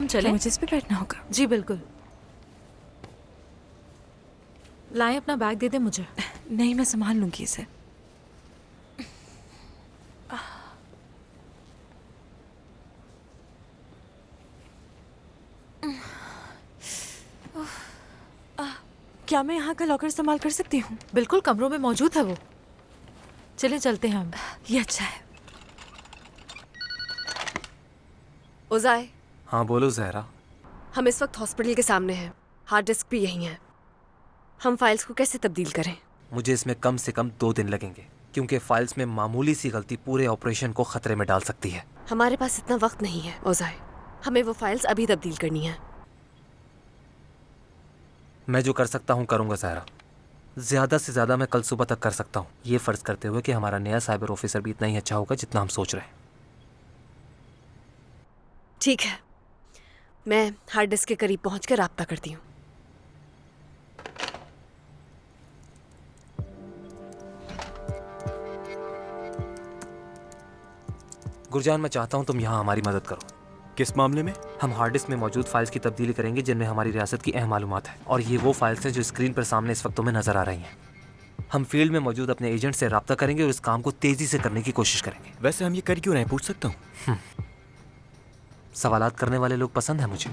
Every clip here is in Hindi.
चले? मुझे इस पे बैठना होगा? जी बिल्कुल। लाएं, अपना बैग दे दे मुझे। नहीं, मैं संभाल लूंगी इसे। क्या मैं यहाँ का लॉकर इस्तेमाल कर सकती हूँ? बिल्कुल, कमरों में मौजूद है वो। चले चलते हैं हम। ये अच्छा है। उज़ाय, हाँ बोलो ज़हरा। हम इस वक्त हॉस्पिटल के सामने हैं। हार्ड डिस्क भी यहीं है। हम फाइल्स को कैसे तब्दील करें? मुझे इसमें कम से कम 2 दिन लगेंगे, क्योंकि फाइल्स में मामूली सी गलती पूरे ऑपरेशन को खतरे में डाल सकती है। हमारे पास इतना वक्त नहीं है उज़ाय। हमें वो फाइल्स अभी तब्दील करनी है। मैं जो कर सकता हूँ करूँगा ज़हरा। ज़्यादा से ज़्यादा मैं कल सुबह तक कर सकता हूँ, ये फ़र्ज़ करते हुए कि हमारा नया साइबर ऑफिसर भी इतना ही अच्छा होगा जितना हम सोच रहे हैं। ठीक है, मैं हार्ड डिस्क के करीब पहुंचकर राब्ता करती हूँ। गुरजान, मैं चाहता हूँ तुम यहाँ हमारी मदद करो। किस मामले में? हम हार्ड डिस्क में मौजूद फाइल्स की तब्दीली करेंगे जिनमें हमारी रियासत की अहम मालूमात है, और ये वो फाइल्स हैं जो स्क्रीन पर सामने इस वक्त तुम्हें नजर आ रही हैं। हम फील्ड में मौजूद अपने एजेंट से रब्ता करेंगे और इस काम को तेजी से करने की कोशिश करेंगे। वैसे हम ये कर क्यों रहे हैं, पूछ सकता हूँ? सवालात करने वाले लोग पसंद हैं मुझे,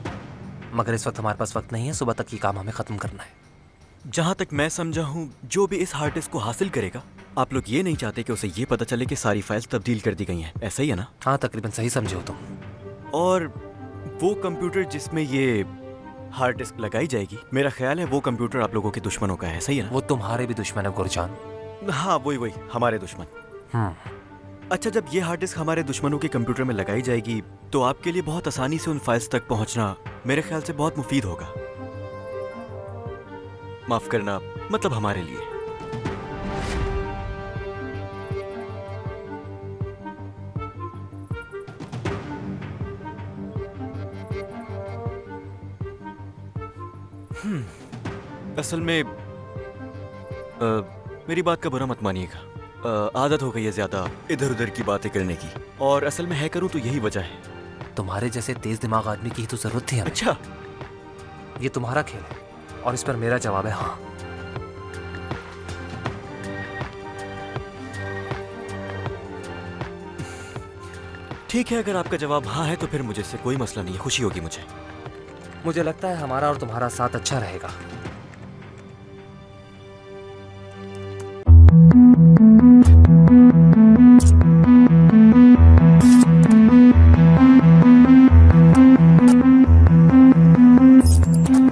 मगर इस वक्त हमारे पास वक्त नहीं है। सुबह तक ये काम हमें खत्म करना है। जहाँ तक मैं समझा हूँ, जो भी इस हार्ड डिस्क को हासिल करेगा, आप लोग ये नहीं चाहते कि उसे ये पता चले कि सारी फाइल्स तब्दील कर दी गई हैं। ऐसा ही है ना? हाँ, तकरीबन सही समझे हो तुम। और वो कंप्यूटर जिसमें ये हार्ड डिस्क लगाई जाएगी, मेरा ख्याल है वो कंप्यूटर आप लोगों के दुश्मनों का है। सही है ना? वो तुम्हारे भी दुश्मन है गुरजान। हाँ, वही हमारे दुश्मन। अच्छा, जब ये हार्ड डिस्क हमारे दुश्मनों के कंप्यूटर में लगाई जाएगी तो आपके लिए बहुत आसानी से उन फाइल्स तक पहुंचना मेरे ख्याल से बहुत मुफीद होगा। माफ करना, मतलब हमारे लिए। असल में मेरी बात का बुरा मत मानिएगा। आदत हो गई है ज्यादा इधर उधर की बातें करने की, और असल में है करूं तो यही वजह है। तुम्हारे जैसे तेज दिमाग आदमी की ही तो जरूरत थी हमें। अच्छा, ये तुम्हारा खेल है और इस पर मेरा जवाब है हाँ। ठीक है, अगर आपका जवाब हाँ है तो फिर मुझे इससे कोई मसला नहीं है, खुशी होगी मुझे। मुझे लगता है हमारा और तुम्हारा साथ अच्छा रहेगा।